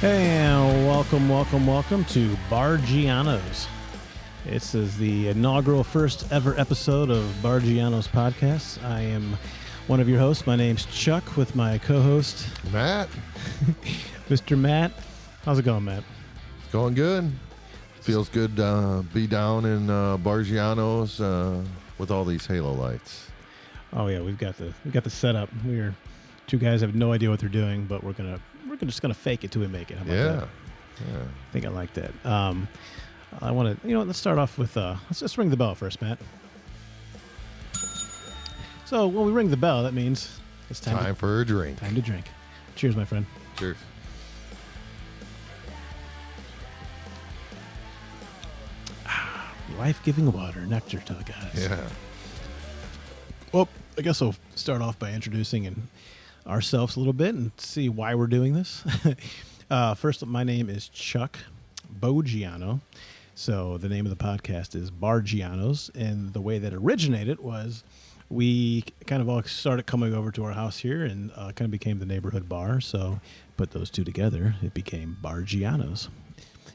Hey, and welcome to Barggianos. This is the inaugural first ever episode of Barggianos podcast. I am one of your hosts. My name's Chuck with my co-host, Matt. Mr. Matt. How's it going, Matt? It's going good. Feels good to be down in Barggianos with all these halo lights. Oh yeah, we got the setup. We're two guys have no idea what they're doing, but we're just gonna fake it till we make it. How about that? Yeah. I think I like that. I want to, let's start off with, let's just ring the bell first, Matt. So when we ring the bell, that means it's time for a drink. Time to drink. Cheers, my friend. Cheers. Life-giving water, nectar to the gods. Yeah. Well, I guess I'll start off by introducing ourselves a little bit and see why we're doing this. First, my name is Chuck Barggiano. So the name of the podcast is Barggianos, and the way that originated was we kind of all started coming over to our house here and kind of became the neighborhood bar. So put those two together, it became Barggianos.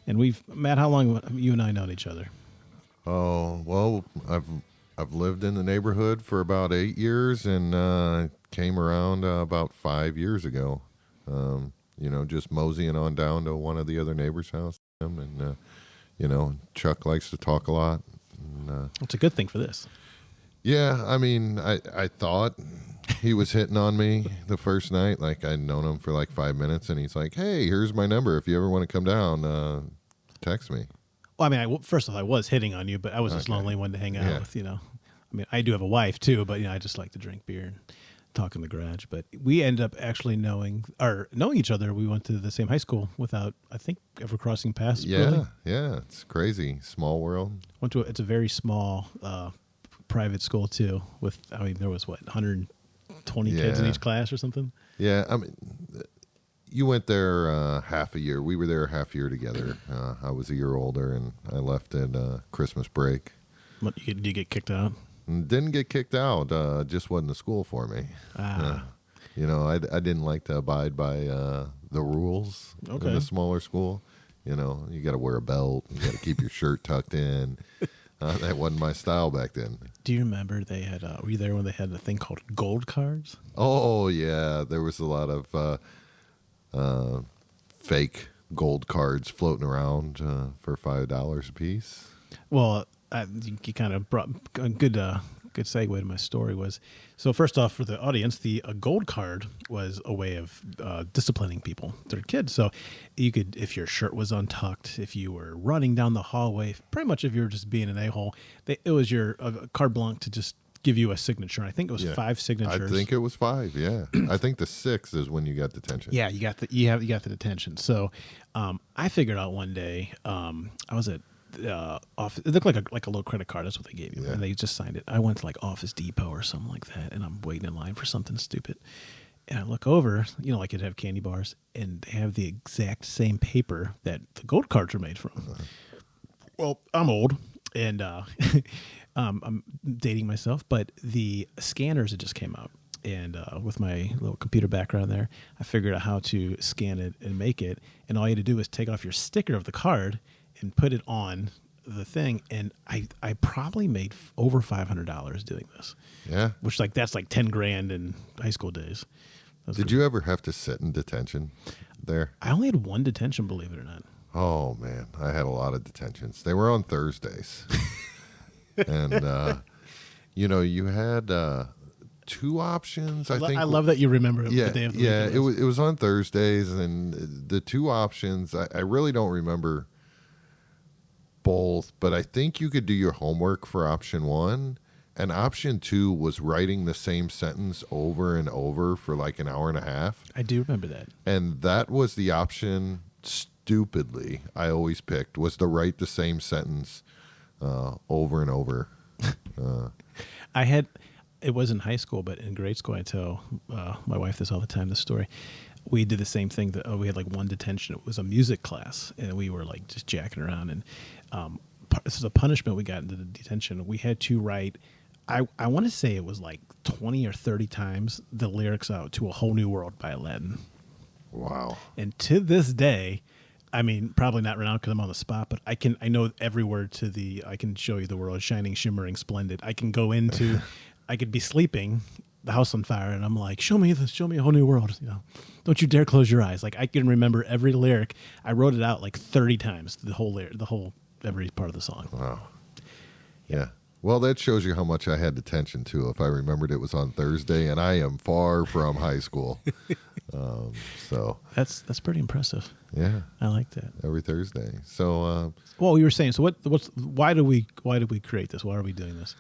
And Matt, how long have you and I known each other? Oh, well, I've lived in the neighborhood for about 8 years and came around about 5 years ago. Just moseying on down to one of the other neighbors' house. And, Chuck likes to talk a lot. And, It's a good thing for this. Yeah, I mean, I thought he was hitting on me the first night. Like, I'd known him for like 5 minutes, and he's like, hey, here's my number. If you ever want to come down, text me. Well, I mean, first off, I was hitting on you, but I was just lonely one to hang out with, I mean, I do have a wife, too, but, I just like to drink beer and talk in the garage. But we ended up actually knowing each other. We went to the same high school without, I think, ever crossing paths. Yeah, it's crazy. Small world. It's a very small private school, too, there was, 120 kids in each class or something? Yeah, I mean, you went there half a year. We were there half a year together. I was a year older, and I left at Christmas break. What, did you get kicked out? Didn't get kicked out. Just wasn't the school for me. I didn't like to abide by the rules in a smaller school. You got to wear a belt. You got to keep your shirt tucked in. That wasn't my style back then. Do you remember they had? Were you there when they had a thing called gold cards? Oh yeah, there was a lot of fake gold cards floating around for $5 a piece. Well, you kind of brought a good segue to my story. So first off, for the audience, the gold card was a way of disciplining people, their kids. So you could, if your shirt was untucked, if you were running down the hallway, pretty much if you were just being an a-hole, it was your carte blanche to just give you a signature. I think it was 5 signatures. I think it was 5. Yeah, I think the 6th is when you got detention. Yeah, you got the detention. So I figured out one day I was at it looked like a little credit card. That's what they gave you, and they just signed it. I went to like Office Depot or something like that, and I'm waiting in line for something stupid. And I look over, like you'd have candy bars, and they have the exact same paper that the gold cards were made from. Well, I'm old, and I'm dating myself, but the scanners had just came out. And with my little computer background there, I figured out how to scan it and make it. And all you had to do is take off your sticker of the card and put it on the thing. And I probably made over $500 doing this. Yeah. Which that's like 10 grand in high school days. Did you ever have to sit in detention there? I only had one detention, believe it or not. Oh, man. I had a lot of detentions. They were on Thursdays. And, you had 2 options, I think. I love that you remember the day of the weekend. It was on Thursdays, and the 2 options, I really don't remember both, but I think you could do your homework for option 1, and option 2 was writing the same sentence over and over for like an hour and a half. I do remember that. And that was the option, stupidly, I always picked, was to write the same sentence over and over. It was in high school, but in grade school, I tell my wife this all the time, this story. We did the same thing. We had like one detention. It was a music class, and we were like just jacking around. And this is a punishment we got into the detention. We had to write, I want to say it was like 20 or 30 times the lyrics out to A Whole New World by Aladdin. Wow. And to this day, I mean, probably not right now because I'm on the spot, but I know every word to I can show you the world shining, shimmering, splendid. I can go into, I could be sleeping, the house on fire, and I'm like, show me a whole new world. Don't you dare close your eyes. Like, I can remember every lyric. I wrote it out like 30 times, every part of the song. Wow. Yeah. Well, that shows you how much I had attention to. If I remembered it was on Thursday, and I am far from high school. So that's pretty impressive. Yeah, I like that. Every Thursday. So, well, you were saying. So why did we create this? Why are we doing this?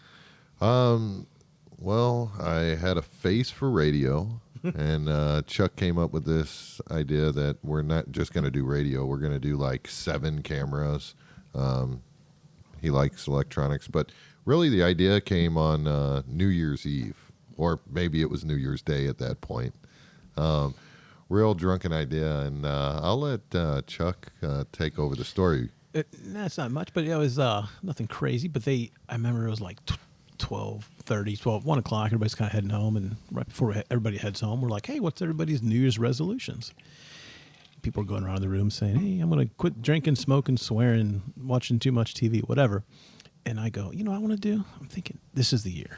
Well, I had a face for radio, and Chuck came up with this idea that we're not just going to do radio. We're going to do like 7 cameras. He likes electronics, but really the idea came on New Year's Eve, or maybe it was New Year's Day at that point. Real drunken idea, and I'll let Chuck take over the story. That's not much, but it was nothing crazy. But I remember it was like 1 o'clock. Everybody's kind of heading home, and right before everybody heads home, we're like, hey, what's everybody's New Year's resolutions? People are going around the room saying, hey, I'm going to quit drinking, smoking, swearing, watching too much TV, whatever. And I go, you know what I want to do? I'm thinking, this is the year.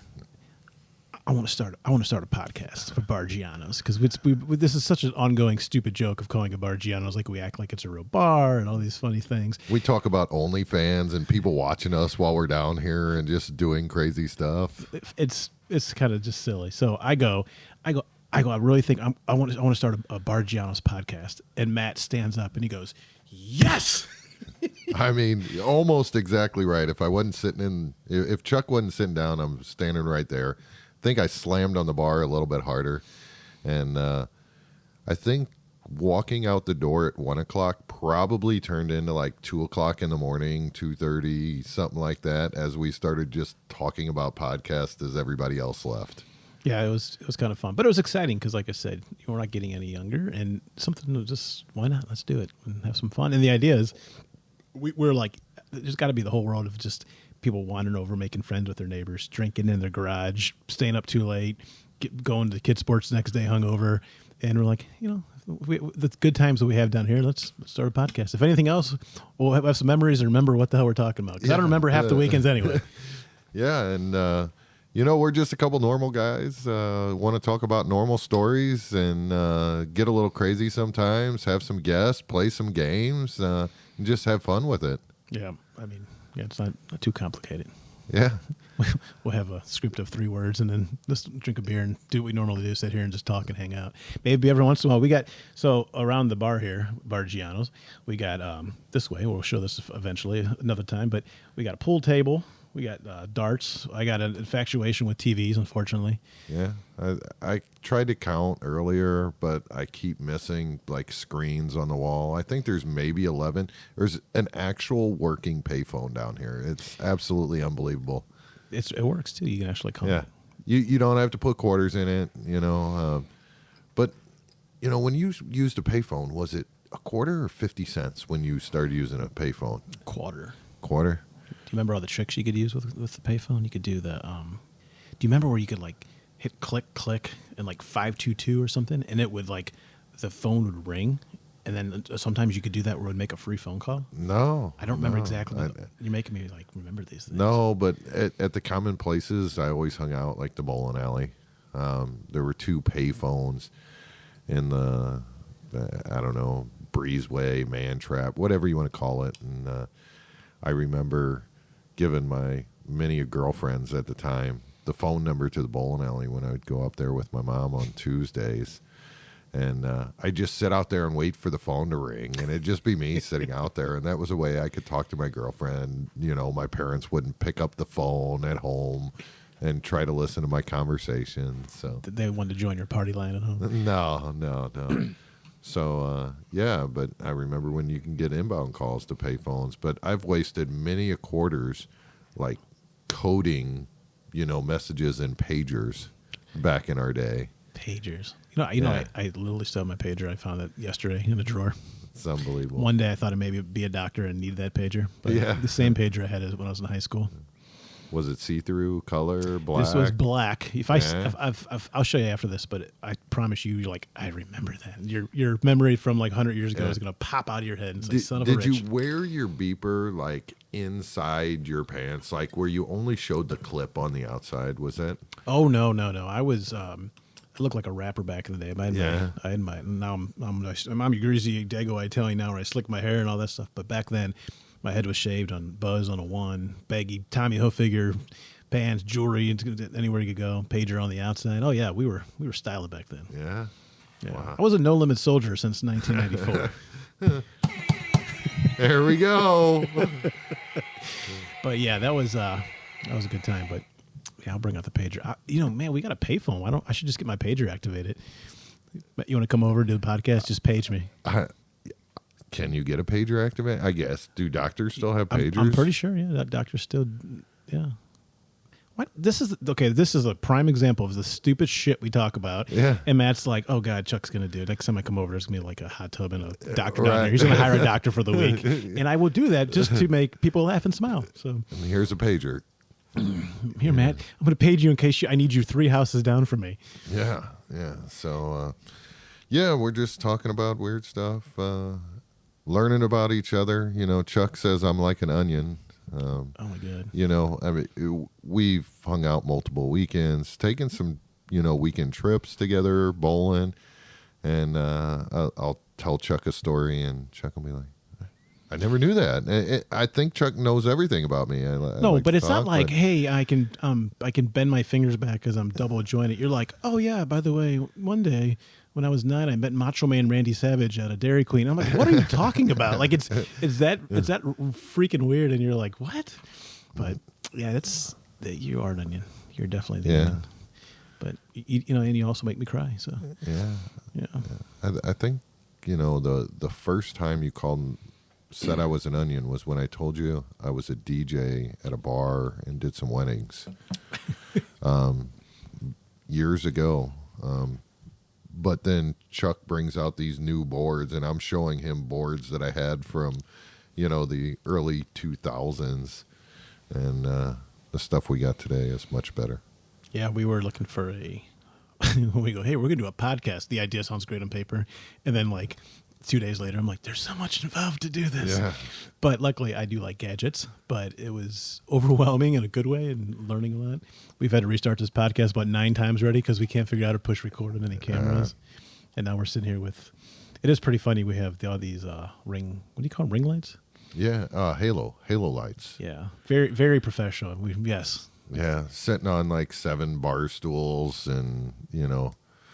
I want to start a podcast for Barggianos, because this is such an ongoing stupid joke of calling it Barggianos, like we act like it's a real bar and all these funny things. We talk about OnlyFans and people watching us while we're down here and just doing crazy stuff. It's kind of just silly. So I go. I really think I want to start a Barggianos podcast. And Matt stands up and he goes, yes. I mean, almost exactly right. If Chuck wasn't sitting down, I'm standing right there. I think I slammed on the bar a little bit harder. And I think walking out the door at 1 o'clock probably turned into like 2 o'clock in the morning, 2:30, something like that, as we started just talking about podcasts as everybody else left. Yeah, it was kind of fun. But it was exciting because, like I said, we're not getting any younger. And something to just, why not? Let's do it and have some fun. And the idea is, we're like, there's got to be the whole world of just people wandering over, making friends with their neighbors, drinking in their garage, staying up too late, going to kid sports the next day hungover. And we're like, the good times that we have down here, let's start a podcast. If anything else, we'll have some memories and remember what the hell we're talking about. Because I don't remember half the weekends anyway. Yeah, and we're just a couple normal guys. Want to talk about normal stories and get a little crazy sometimes, have some guests, play some games, and just have fun with it. Yeah, I mean, it's not too complicated. Yeah. We'll have a script of 3 words and then just drink a beer and do what we normally do, sit here and just talk and hang out. Maybe every once in a while so around the bar here, Barggianos, we got this way. We'll show this eventually another time, but we got a pool table. We got darts. I got an infatuation with TVs, unfortunately. Yeah. I tried to count earlier, but I keep missing like screens on the wall. I think there's maybe 11. There's an actual working payphone down here. It's absolutely unbelievable. It works too. You can actually call it. You don't have to put quarters in it, but when you used a payphone, was it a quarter or 50 cents when you started using a payphone? Quarter. Quarter? Do you remember all the tricks you could use with the payphone? You could do the do you remember where you could like hit click and like 522 or something, and it would like the phone would ring, and then sometimes you could do that where it would make a free phone call? No. I don't remember exactly. You're making me like remember these things. No, but at the common places, I always hung out like the bowling alley. There were 2 payphones in the I don't know, breezeway, man trap, whatever you want to call it. And I remember giving my many girlfriends at the time the phone number to the bowling alley when I would go up there with my mom on Tuesdays. And I'd just sit out there and wait for the phone to ring, and it'd just be me sitting out there. And that was a way I could talk to my girlfriend. My parents wouldn't pick up the phone at home and try to listen to my conversations. So they wanted to join your party line at home? No. So, but I remember when you can get inbound calls to pay phones. But I've wasted many a quarters, like, coding, messages in pagers back in our day. Pagers. I literally still have my pager. I found it yesterday in a drawer. It's unbelievable. One day I thought I'd maybe be a doctor and need that pager. But the same pager I had when I was in high school. Was it see-through, color, black? This was black. Yeah. I'll show you after this, but I promise you're like, I remember that. Your memory from like 100 years ago is going to pop out of your head and say, son of a Did bitch. you wear your beeper like inside your pants, like where you only showed the clip on the outside? Was that? Oh, no. I was, I looked like a rapper back in the day. I had my now I'm a greasy Dago Italian now where I slick my hair and all that stuff. But back then, my head was shaved on Buzz on a 1, baggy Tommy Hilfiger pants, jewelry, anywhere you could go, pager on the outside. Oh yeah, we were styling back then. Yeah. Wow. I was a No Limit soldier since 1994. There we go. But yeah, that was a good time. But yeah, I'll bring out the pager. Man, we got a payphone. I should just get my pager activated. But you want to come over and do the podcast? Just page me. Can you get a pager activated? I guess. Do doctors still have pagers? I'm pretty sure. Yeah, that doctor still. Yeah. What? This is a prime example of the stupid shit we talk about. Yeah. And Matt's like, "Oh God, Chuck's gonna do it. Next time I come over, there's gonna be like a hot tub and a doctor down there. He's gonna hire a doctor for the week, and I will do that just to make people laugh and smile." So And here's a pager. here, Matt, I'm gonna page you in case I need you 3 houses down from me. Yeah. So, we're just talking about weird stuff, learning about each other. Chuck says I'm like an onion. Oh my God. We've hung out multiple weekends, taken some, weekend trips together, bowling, and I'll tell Chuck a story, and Chuck will be like, I never knew that. I think Chuck knows everything about me. But it's not like, hey, I can bend my fingers back because I'm double jointed. You're like, oh yeah, by the way, one day when I was 9, I met Macho Man Randy Savage at a Dairy Queen. I'm like, what are you talking about? Like, it's that freaking weird, and you're like, what? But yeah, you are an onion. You're definitely the onion. But and you also make me cry. So yeah. I think the first time you said I was an onion was when I told you I was a DJ at a bar and did some weddings years ago. But then Chuck brings out these new boards, and I'm showing him boards that I had from, the early 2000s. And the stuff we got today is much better. Yeah, we were looking for when we go, hey, we're going to do a podcast. The idea sounds great on paper. And then, 2 days later, I'm like, there's so much involved to do this. Yeah. But luckily, I do like gadgets, but it was overwhelming in a good way and learning a lot. We've had to restart this podcast about 9 times already because we can't figure out how to push record on any cameras. And now we're sitting here it is pretty funny. We have all these ring lights? Yeah, halo lights. Yeah, very, very professional. Yes. Yeah, sitting on 7 bar stools and,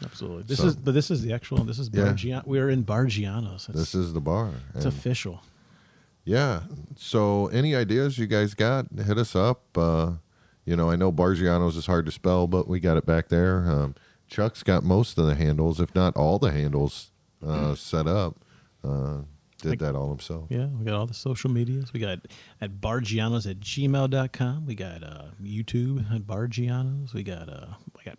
Absolutely. This is Barggianos. We're in Barggianos. This is the bar. It's official. Yeah. So any ideas you guys got, hit us up. I know Barggianos is hard to spell, but we got it back there. Chuck's got most of the handles, if not all the handles, set up. Did that all himself. Yeah, we got all the social medias. We got at barggianos@gmail.com. We got YouTube at Barggianos. We got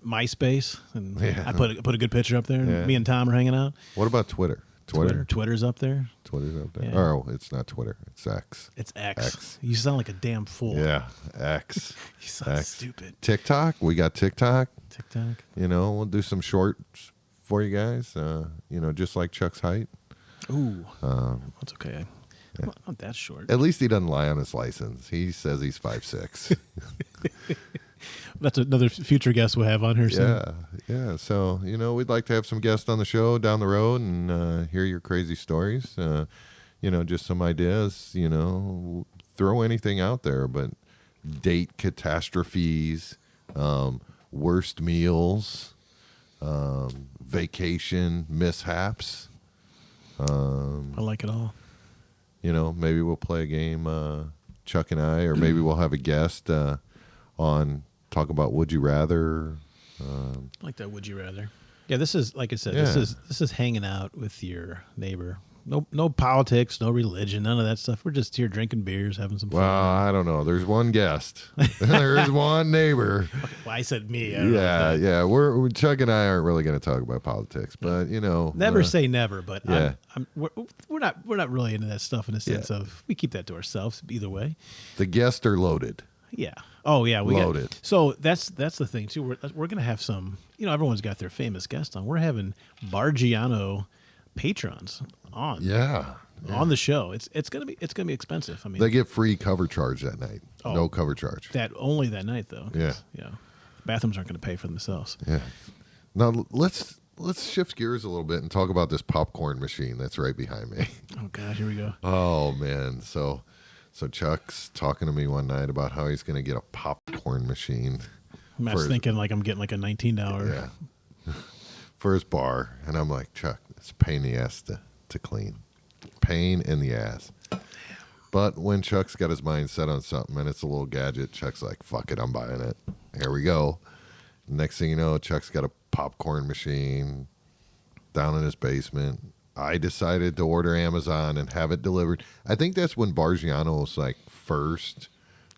MySpace, and I put a good picture up there. And me and Tom are hanging out. What about Twitter? Twitter's up there. Twitter's up there. Yeah. Oh, it's not Twitter. It's X. It's X. You sound like a damn fool. Yeah, X. You sound stupid. TikTok. We got TikTok. TikTok. We'll do some shorts for you guys. Just like Chuck's height. Ooh, that's okay. I'm not that short. At least he doesn't lie on his license. He says he's 5'6". That's another future guest we'll have on here soon. Yeah. So, we'd like to have some guests on the show down the road and hear your crazy stories. Just some ideas, throw anything out there, but date catastrophes, worst meals, vacation mishaps. I like it all. Maybe we'll play a game, Chuck and I, or maybe we'll have a guest on talk about Would You Rather. I like that Would You Rather. Yeah, this is, like I said, this is hanging out with your neighbor. No politics, no religion, none of that stuff. We're just here drinking beers, having some fun. Well, I don't know. There's one guest. There's one neighbor. Okay, well, I said me. Yeah. We're Chuck and I aren't really going to talk about politics, but never say never. But yeah. we're not really into that stuff in the sense of we keep that to ourselves either way. The guests are loaded. Yeah. Oh yeah. Loaded. So that's the thing too. We're gonna have some. Everyone's got their famous guests on. We're having Barggiano patrons on. Yeah. On the show. It's gonna be expensive. I mean, they get free cover charge that night. Oh, no cover charge. Only that night though. Yeah. Yeah. Bathrooms aren't gonna pay for themselves. Yeah. Now let's shift gears a little bit and talk about this popcorn machine that's right behind me. Oh God, here we go. Oh man, so Chuck's talking to me one night about how he's going to get a popcorn machine. Matt's thinking like I'm getting like a $19. Yeah. For his bar, and I'm like, Chuck, it's a pain in the ass to clean. Pain in the ass. But when Chuck's got his mind set on something and it's a little gadget, Chuck's like, fuck it, I'm buying it. Here we go. Next thing you know, Chuck's got a popcorn machine down in his basement. I decided to order Amazon and have it delivered. I think that's when Barggianos like first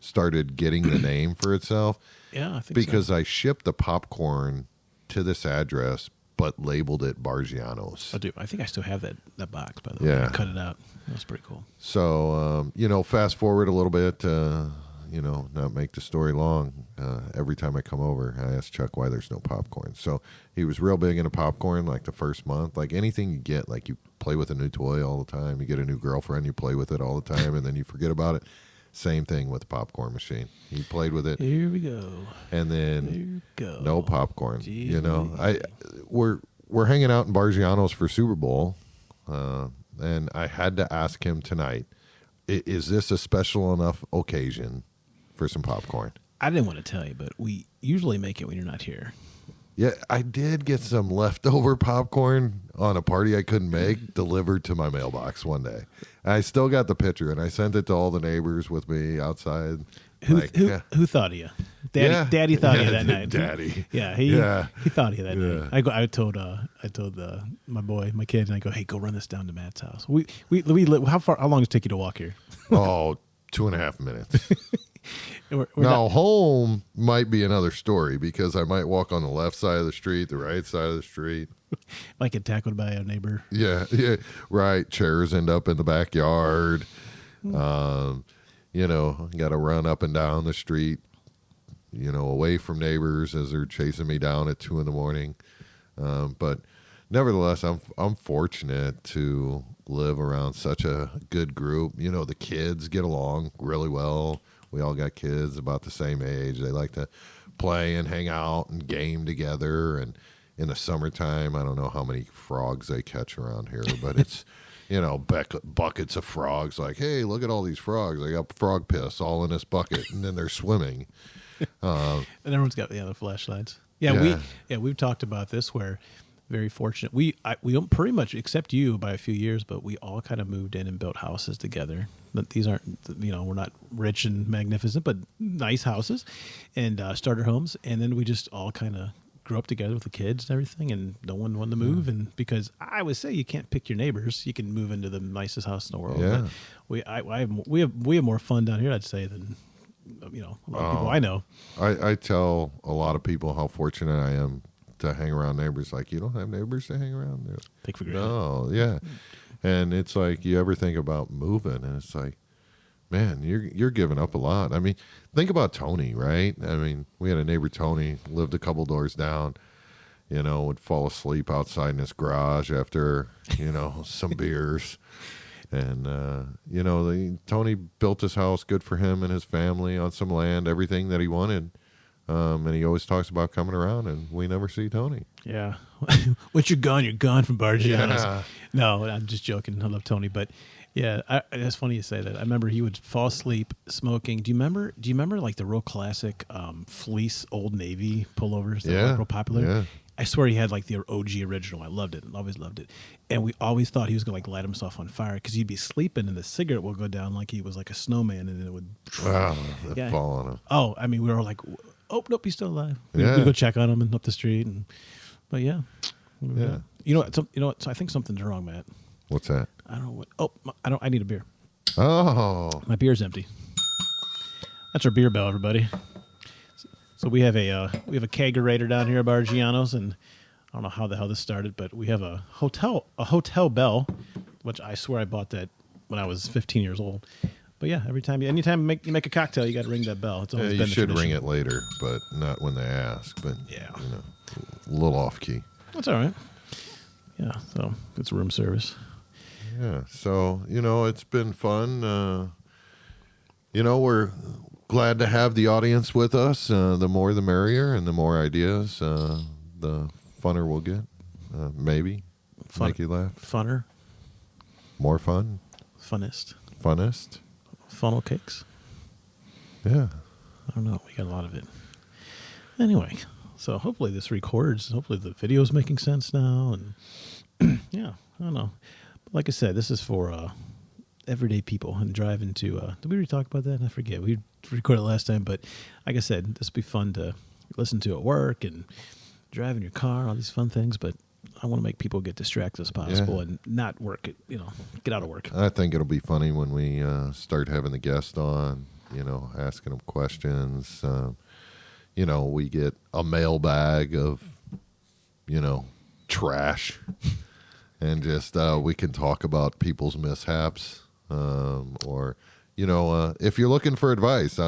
started getting the name for itself. Yeah, I think because so. I shipped the popcorn to this address, but labeled it Barggianos. I do. I think I still have that box, by the way. Yeah. I cut it out. That was pretty cool. So, fast forward a little bit, not make the story long. Every time I come over, I ask Chuck why there's no popcorn. So he was real big into popcorn like the first month. Like anything you get, like you play with a new toy all the time. You get a new girlfriend, you play with it all the time, and then you forget about it. Same thing with the popcorn machine. He played with it. Here we go. And then Here we go. no popcorn. Jeez. We're hanging out in Barggianos for Super Bowl, and I had to ask him tonight, is this a special enough occasion for some popcorn? I didn't want to tell you, but we usually make it when you're not here. Yeah, I did get some leftover popcorn on a party I couldn't make delivered to my mailbox one day. I still got the picture, and I sent it to all the neighbors with me outside. Who thought of you? Daddy thought of you that night. Daddy. He thought of you that Yeah. night. I told my kid, and I go, hey, go run this down to Matt's house. We how long does it take you to walk here? Oh, 2.5 minutes. We're Now, home might be another story because I might walk on the left side of the street, the right side of the street. Might get tackled by a neighbor. Yeah, right. Chairs end up in the backyard. Got to run up and down the street, away from neighbors as they're chasing me down at 2 a.m. But nevertheless, I'm fortunate to live around such a good group. The kids get along really well. We all got kids about the same age. They like to play and hang out and game together. And in the summertime, I don't know how many frogs they catch around here, but it's, buckets of frogs. Like, hey, look at all these frogs. I got frog piss all in this bucket, and then they're swimming. And everyone's got the flashlights. We've talked about this where very fortunate. We pretty much, except you by a few years, but we all kind of moved in and built houses together. But these aren't, we're not rich and magnificent, but nice houses and starter homes. And then we just all kind of grew up together with the kids and everything, and no one wanted to move. And because I always say you can't pick your neighbors, you can move into the nicest house in the world. Yeah. But we have more fun down here, I'd say, than a lot of people I know. I tell a lot of people how fortunate I am to hang around neighbors. Like, you don't have neighbors to hang around? Take for granted. No, yeah. And it's like, you ever think about moving, and it's like, man, you're giving up a lot. I mean, think about Tony, right? I mean, we had a neighbor, Tony, lived a couple doors down, would fall asleep outside in his garage after, some beers. And, Tony built his house, good for him and his family, on some land, everything that he wanted. And he always talks about coming around, and we never see Tony. Yeah. Once you're gone from Barggianos. Yeah. No, I'm just joking. I love Tony. But, yeah, it's funny you say that. I remember he would fall asleep smoking. Do you remember like the real classic fleece Old Navy pullovers that were real popular? Yeah. I swear he had like the OG original. I loved it. Always loved it. And we always thought he was going to light himself on fire because he'd be sleeping and the cigarette would go down like he was like a snowman, and then it would Fall on him. Oh, I mean, we were like, oh, nope, he's still alive. We Yeah. go check on him and up the street. But yeah. Yeah. You know what? So I think something's wrong, Matt. What's that? I don't know what. Oh, I need a beer. Oh. My beer's empty. That's our beer bell, everybody. So we have a kegerator down here at Barggianos, and I don't know how the hell this started, but we have a hotel bell, which I swear I bought that when I was 15 years old. But yeah, anytime you make a cocktail, you got to ring that bell. It's always been you the should tradition. ring it later, but not when they ask. But Yeah, a little off key. that's all right. Yeah, so it's room service. Yeah, so it's been fun. We're glad to have the audience with us. The more, the merrier, and the more ideas, the funner we'll get. Maybe make you laugh. Funner. More fun. Funnest. Funnel cakes. Yeah. I don't know. We got a lot of it. Anyway, so hopefully this records. Hopefully the video's making sense now. And yeah, I don't know. But like I said, this is for everyday people and driving to. Did we already talk about that? I forget. We recorded last time, but like I said, this would be fun to listen to at work and drive in your car, all these fun things. But I want to make people get distracted as possible and not work. Get out of work. I think it'll be funny when we start having the guest on. Asking them questions. We get a mailbag of, trash, and just we can talk about people's mishaps, or if you're looking for advice,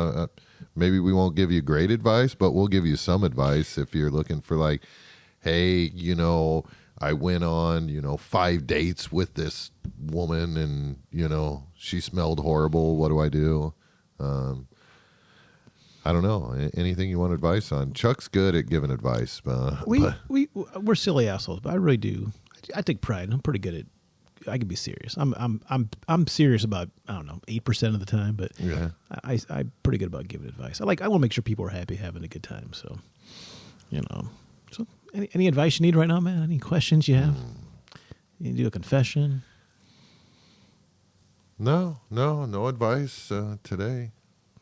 maybe we won't give you great advice, but we'll give you some advice if you're looking for like, hey, I went on 5 dates with this woman, and she smelled horrible. What do I do? I don't know. Anything you want advice on? Chuck's good at giving advice. We're silly assholes, but I really do. I take pride. I'm pretty good at. I can be serious. I'm serious about 8% of the time, but yeah. I'm pretty good about giving advice. I want to make sure people are happy, having a good time. So, So any advice you need right now, man? Any questions you have? You do a confession? No advice today.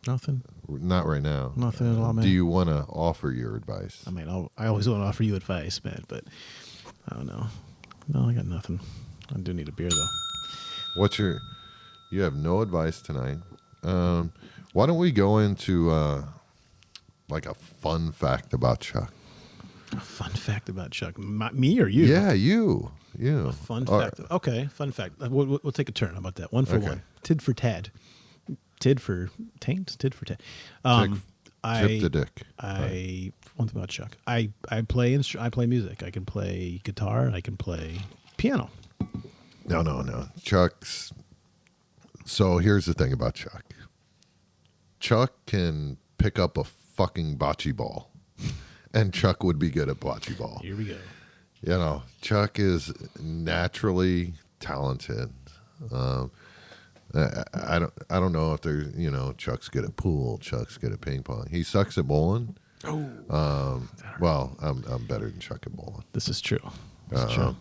Nothing. Not right now. Nothing at all, man. Do you want to offer your advice? I mean, I always want to offer you advice, man, but I don't know. No, I got nothing. I do need a beer though. You have no advice tonight. Why don't we go into like a fun fact about Chuck? A fun fact about Chuck? Me or you? Yeah, you. A fun fact. Okay, fun fact. We'll take a turn. How about that? One for one. Tid for tad. Tid for taint. Tid for tad. Tip the dick. One thing about Chuck. I play music. I can play guitar. I can play piano. No. Chuck's. So here's the thing about Chuck. Chuck can pick up a fucking bocce ball, and Chuck would be good at bocce ball. Here we go. Chuck is naturally talented. I don't know if there's Chuck's good at pool. Chuck's good at ping pong. He sucks at bowling. Well, I'm better than Chuck at bowling. This is true. This is true.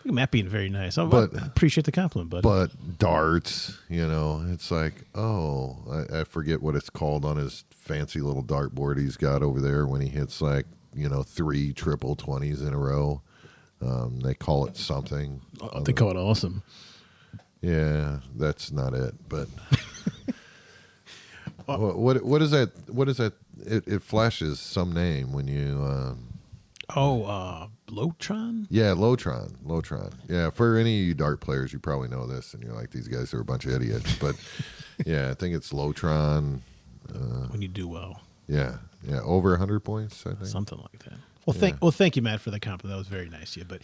Look at Matt being very nice. I appreciate the compliment, buddy. But darts, it's like, I forget what it's called on his fancy little dartboard he's got over there when he hits like 3 triple 20s in a row. They call it something. They call it awesome. Yeah, that's not it. But what is that? What is that? It flashes some name when you. Lotron? Yeah, Lotron. Yeah, for any of you dart players, you probably know this, and you're like, these guys are a bunch of idiots. But yeah, I think it's Lotron. When you do well. Yeah, over 100 points, I think. Something like that. Well, thank you, Matt, for the compliment. That was very nice of you. But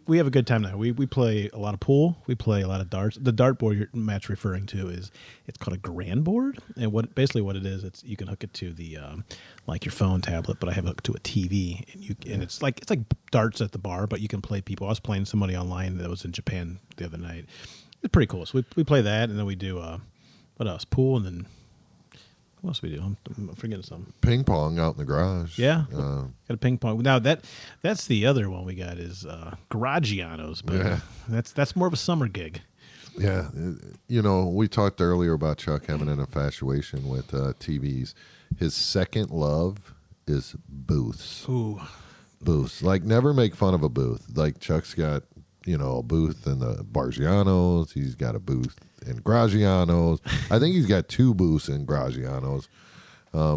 we have a good time now. We play a lot of pool. We play a lot of darts. The dartboard Matt's referring to it's called a grand board, and what it is, it's you can hook it to the like your phone, tablet, but I have it hooked to a TV, and it's like darts at the bar, but you can play people. I was playing somebody online that was in Japan the other night. It's pretty cool. So we play that, and then we do what else? Pool, and then. What else do we do? I'm forgetting something. Ping pong out in the garage. Yeah, got a ping pong. Now that's the other one we got is Barggianos, but that's more of a summer gig. Yeah, we talked earlier about Chuck having an infatuation with TVs. His second love is booths. Ooh, booths. Like never make fun of a booth. Like Chuck's got a booth in the Barggianos. He's got a booth in Barggianos. I think he's got 2 booths in Barggianos.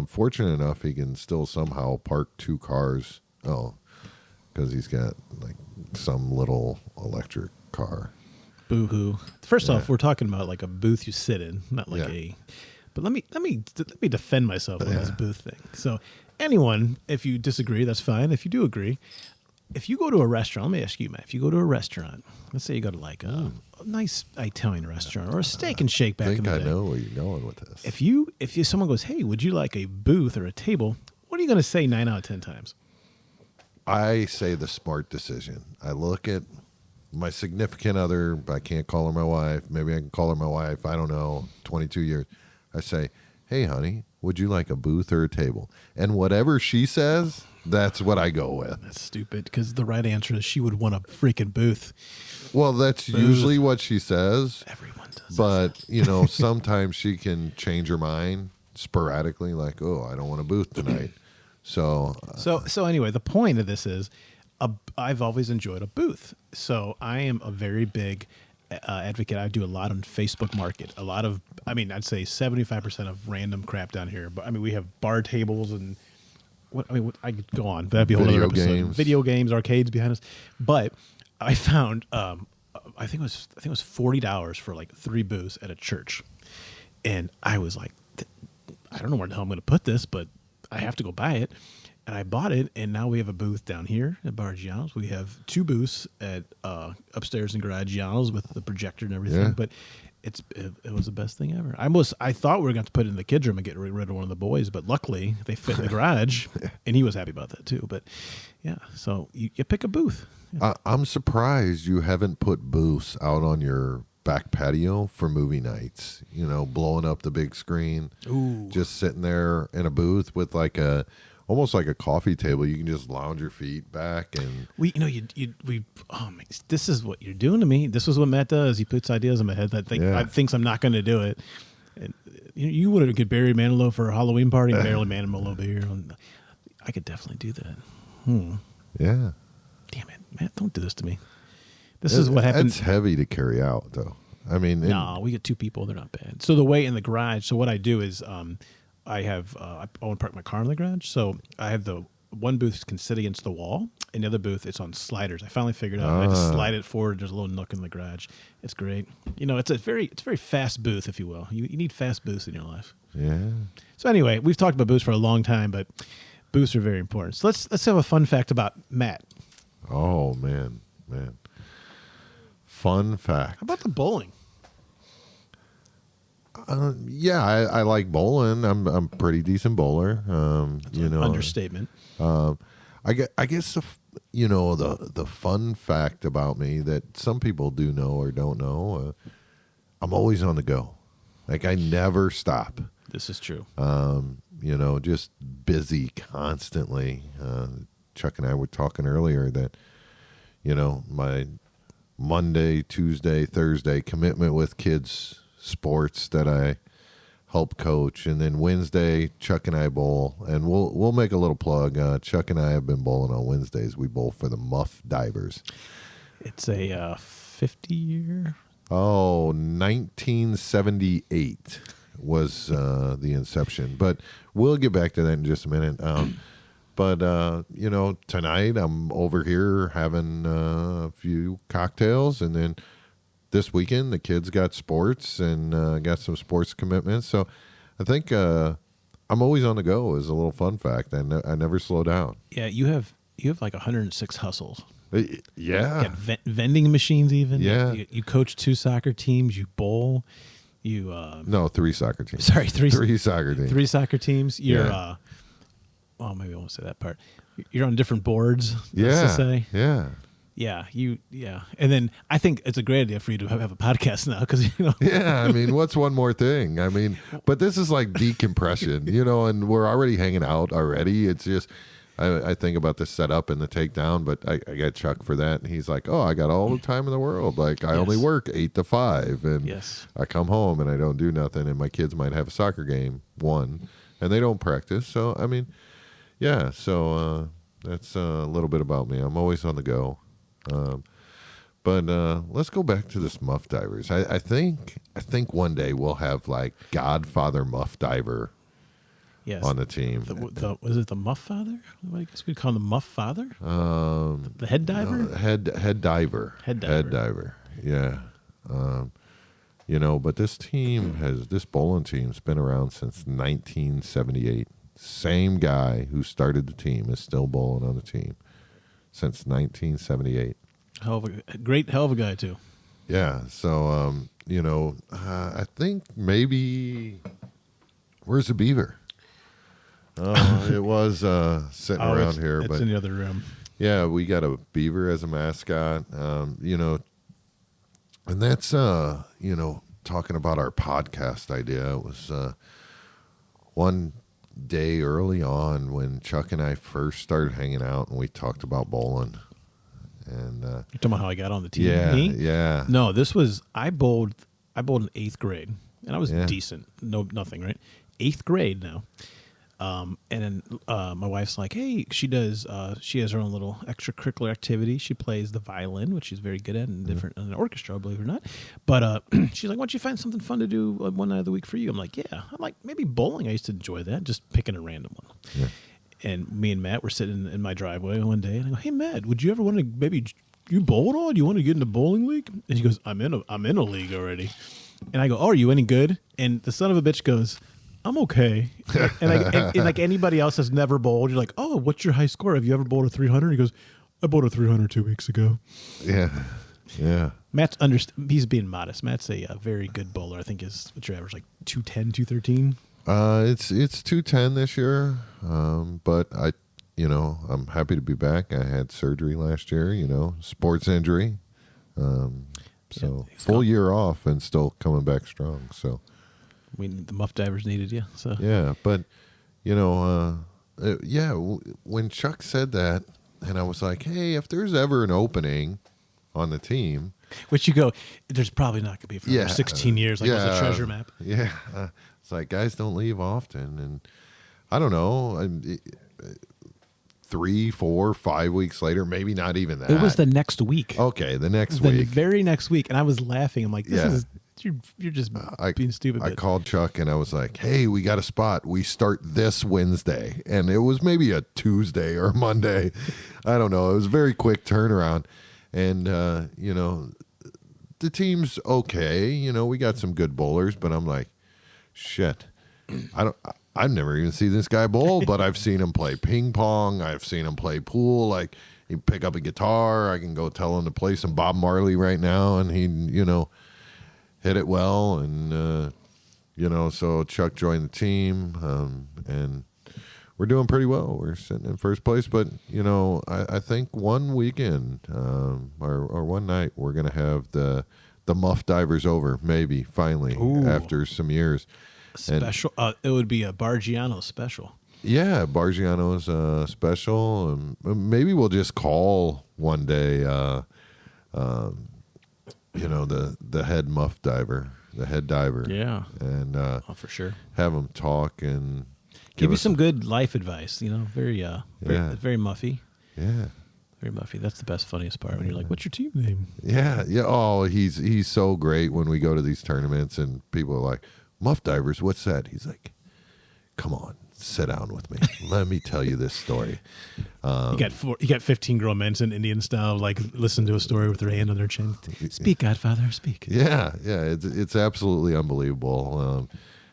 Fortunate enough, he can still somehow park 2 cars. Because he's got like some little electric car. Boo-hoo. First off, we're talking about like a booth you sit in, not like Yeah. But let me defend myself on this booth thing. So anyone, if you disagree, that's fine. If you do agree, if you go to a restaurant, let me ask you, Matt, if you go to a restaurant, let's say you go to like a nice Italian restaurant or a steak and shake back in the day. I think I know where you're going with this. If someone goes, hey, would you like a booth or a table? What are you going to say 9 out of 10 times? I say the smart decision. I look at my significant other. I can't call her my wife. Maybe I can call her my wife. I don't know. 22 years. I say, hey, honey, would you like a booth or a table? And whatever she says, that's what I go with. That's stupid because the right answer is she would want a freaking booth. Well, that's usually what she says. Everyone does. But, sometimes she can change her mind sporadically, like, oh, I don't want a booth tonight. So anyway, the point of this is I've always enjoyed a booth. So I am a very big advocate. I do a lot on Facebook Market. I'd say 75% of random crap down here. But we have bar tables and I could go on. That'd be a whole other episode. Games. Video games, arcades behind us. But I found, I think it was $40 for like 3 booths at a church, and I was like, I don't know where the hell I'm going to put this, but I have to go buy it. And I bought it, and now we have a booth down here at Barggianos. We have 2 booths at upstairs in Barggianos with the projector and everything. Yeah. But it was the best thing ever. I thought we were going to put it in the kids' room and get rid of one of the boys, but luckily they fit in the garage, and he was happy about that too. But yeah, so you pick a booth. Yeah. I'm surprised you haven't put booths out on your back patio for movie nights, blowing up the big screen. Ooh. Just sitting there in a booth with almost like a coffee table. You can just lounge your feet back and this is what you're doing to me. This is what Matt does. He puts ideas in my head that thinks I'm not going to do it. And you would have get Barry Manilow for a Halloween party and Barry Manilow over here. I could definitely do that. Yeah. Damn it, Matt! Don't do this to me. This is what happens. It's heavy to carry out, though. No, we get 2 people. They're not bad. So the way in the garage. So what I do is, I have I want to park my car in the garage. So I have the one booth can sit against the wall, and the other booth it's on sliders. I finally figured out. I just slide it forward. There's a little nook in the garage. It's great. It's a very fast booth, if you will. You need fast booths in your life. Yeah. So anyway, we've talked about booths for a long time, but booths are very important. So let's have a fun fact about Matt. Oh man. Fun fact. How about the bowling? I like bowling. I'm a pretty decent bowler. Understatement. I guess the fun fact about me that some people do know or don't know. I'm always on the go. Like I never stop. This is true. Just busy constantly. Chuck and I were talking earlier that my Monday, Tuesday, Thursday commitment with kids sports that I help coach, and then Wednesday Chuck and I bowl, and we'll make a little plug. Chuck and I have been bowling on Wednesdays. We bowl for the Muff Divers. It's a 50-year. 1978 was the inception, but we'll get back to that in just a minute. But tonight I'm over here having a few cocktails, and then this weekend the kids got sports and got some sports commitments. So I think I'm always on the go. Is a little fun fact. I never slow down. Yeah, you have like 106 hustles. Yeah, Got vending machines even. Yeah, you coach 2 soccer teams. You bowl. You no 3 soccer teams. Sorry, 3 soccer teams. 3 soccer teams. You're well, maybe I won't say that part. You're on different boards. Yeah. To say. Yeah. Yeah. And then I think it's a great idea for you to have a podcast now because Yeah. What's one more thing? But this is like decompression, and we're already hanging out already. It's just. I think about the setup and the takedown, but I got Chuck for that, and he's like, "Oh, I got all the time in the world. Like I only work 8 to 5, and I come home and I don't do nothing, and my kids might have a soccer game, and they don't practice. So yeah. So that's a little bit about me. I'm always on the go. But let's go back to this Muff Divers. I think one day we'll have like Godfather Muff Diver. Yes. On the team. Was it the Muff Father? I guess we'd call him the Muff Father? The head diver? No, head diver. Head diver. Head diver. Yeah. But this bowling team's been around since 1978. Same guy who started the team is still bowling on the team since 1978. Hell of a guy too. Yeah. So, I think maybe where's the beaver? It was sitting around here, it's but in the other room. Yeah, we got a beaver as a mascot. And that's talking about our podcast idea. It was one day early on when Chuck and I first started hanging out, and we talked about bowling. And You're talking about how I got on the team. Yeah, Me? yeah. No, this was I bowled in 8th grade, and I was decent. Nothing, right? 8th grade now. And then my wife's like, hey, she has her own little extracurricular activity. She plays the violin, which she's very good at, in an orchestra, believe it or not. But she's like, why don't you find something fun to do one night of the week for you? I'm like, yeah. I'm like, maybe bowling. I used to enjoy that, just picking a random one. Yeah. And me and Matt were sitting in my driveway one day, and I go, hey, Matt, would you ever want to maybe you bowl at all? Do you want to get in the bowling league? And he goes, I'm in a league already. And I go, oh, are you any good? And the son of a bitch goes, I'm okay. And like anybody else has never bowled, you're like, oh, what's your high score? Have you ever bowled a 300? He goes, I bowled a 300 2 weeks ago. Yeah. Yeah. Matt's he's being modest. Matt's a very good bowler. I think what's your average, like 210, 213? It's 210 this year. But I'm happy to be back. I had surgery last year, sports injury. So full year off and still coming back strong. So the muff divers needed you. So yeah, but when Chuck said that, and I was like, hey, if there's ever an opening on the team, which you go, there's probably not going to be for 16 years, like it was a treasure map. Yeah, it's like guys don't leave often, and I don't know. 3, 4, 5 weeks later, maybe not even that. It was the next week. Okay, the next week. The very next week. And I was laughing. I'm like, you're just being stupid. I called Chuck and I was like, hey, we got a spot. We start this Wednesday. And it was maybe a Tuesday or Monday. I don't know. It was a very quick turnaround. And, the team's okay. We got some good bowlers, but I'm like, shit. I've never even seen this guy bowl, but I've seen him play ping pong. I've seen him play pool. Like, he pick up a guitar. I can go tell him to play some Bob Marley right now, and he, hit it well. And, so Chuck joined the team, and we're doing pretty well. We're sitting in first place. But, I think one weekend or one night we're going to have the muff divers over, maybe, finally, after some years. Special. It would be a Barggianos special. Yeah, Barggianos special. Maybe we'll just call one day, the head muff diver, the head diver. Yeah, and for sure, have him talk and give you some good life advice. Very muffy. Yeah. Very muffy. That's the best, funniest part when you're like, "What's your team name?" Yeah, yeah. Oh, he's so great when we go to these tournaments and people are like, muff divers, what's that? He's like, come on, sit down with me. Let me tell you this story. You got 15 grown men in Indian style, like listen to a story with their hand on their chin. Speak, Godfather, speak. Yeah. It's absolutely unbelievable.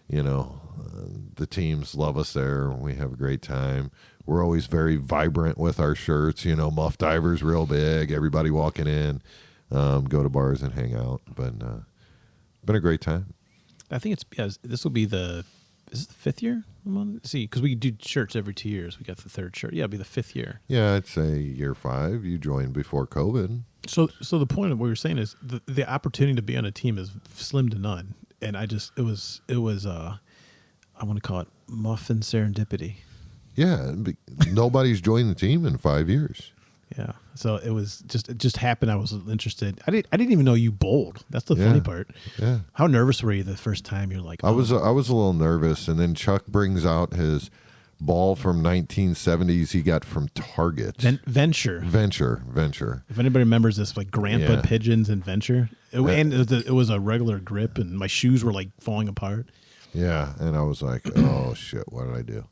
The teams love us there. We have a great time. We're always very vibrant with our shirts. Muff divers, real big. Everybody walking in, go to bars and hang out. But been a great time. I think this will be is it the 5th year? See, because we do shirts every 2 years. We got the 3rd shirt. Yeah, it'll be the 5th year. Yeah, I'd say year 5. You joined before COVID. So the point of what you're saying is the opportunity to be on a team is slim to none. And it was I want to call it muffin serendipity. Yeah, nobody's joined the team in 5 years. Yeah, so it just happened. I was interested. I didn't even know you bowled. That's the funny part. Yeah. How nervous were you the first time? You're like, I was a little nervous, and then Chuck brings out his ball from 1970s he got from Target. Venture. If anybody remembers this, like Grandpa Pigeons and Venture, it was a regular grip, and my shoes were like falling apart. Yeah, and I was like, oh shit, what did I do?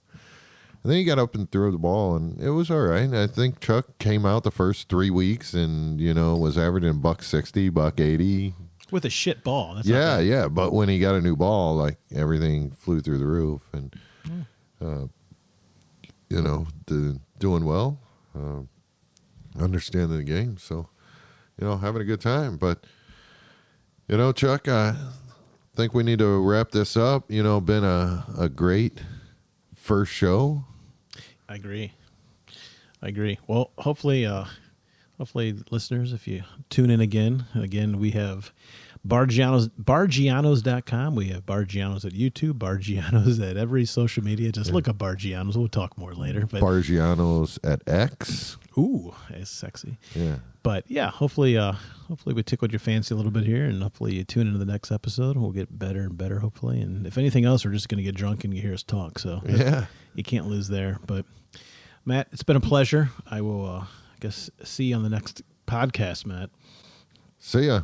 And then he got up and threw the ball, and it was all right. I think Chuck came out the first 3 weeks and, was averaging $160, $180. With a shit ball. That's yeah. But when he got a new ball, like everything flew through the roof, and doing well, understanding the game. So, having a good time. But Chuck, I think we need to wrap this up. Been a great first show. I agree. Well, hopefully, listeners, if you tune in again, we have Barggianos.com. We have Barggianos at YouTube, Barggianos at every social media. Just look up Barggianos. We'll talk more later. But Barggianos at X. Ooh, it's sexy. Yeah. But yeah, hopefully we tickled your fancy a little bit here, and hopefully you tune into the next episode. We'll get better and better, hopefully. And if anything else, we're just going to get drunk and you hear us talk. So you can't lose there. But Matt, it's been a pleasure. I will, I guess, see you on the next podcast, Matt. See ya.